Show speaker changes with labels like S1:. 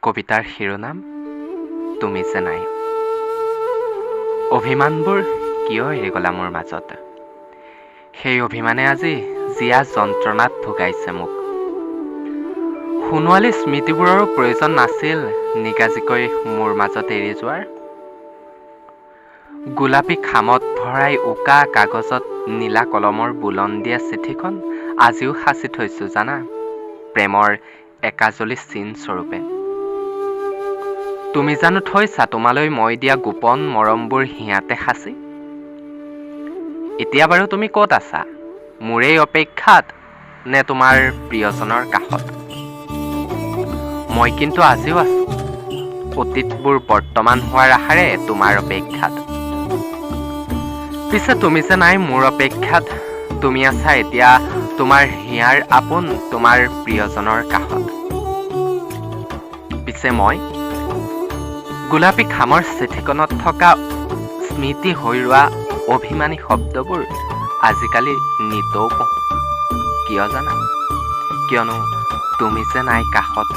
S1: কবিতাৰ শিৰোনাম তুমি যে নাই। অভিমানবোৰ কিয় এৰি গলা মোৰ মাজত? সেই অভিমানে আজি জীয়া যন্ত্ৰণাত ভোগাইছে মোক। সোণোৱালী স্মৃতিবোৰৰো প্ৰয়োজন নাছিল নিগাজিকৈ মোৰ মাজত এৰি যোৱাৰ। গোলাপী খামত ভৰাই উকা কাগজত নীলা কলমৰ বুলন দিয়া চিঠিখন আজিও সাঁচি থৈছোঁ জানা, প্ৰেমৰ একাজলি চিন স্বৰূপে। তুমি জানো থৈছা তোমালৈ মই দিয়া গোপন মৰমবোৰ হিয়াতে সাঁচি? এতিয়া বাৰু তুমি ক'ত আছা? মোৰেই অপেক্ষাত নে তোমাৰ প্ৰিয়জনৰ কাষত? মই কিন্তু আজিও আছো অতীতবোৰ বৰ্তমান হোৱাৰ আশাৰে তোমাৰ অপেক্ষাত। পিছে তুমি যে নাই মোৰ অপেক্ষাত, তুমি আছা এতিয়া তোমাৰ হিয়াৰ আপোন তোমাৰ প্ৰিয়জনৰ কাষত। পিছে মই গোলাপী খামৰ চিঠিখনত থকা স্মৃতি হৈ ৰোৱা অভিমানী শব্দবোৰ আজিকালি নিতৌ পঢ়োঁ। কিয় জানা? কিয়নো তুমি যে নাই কাষত।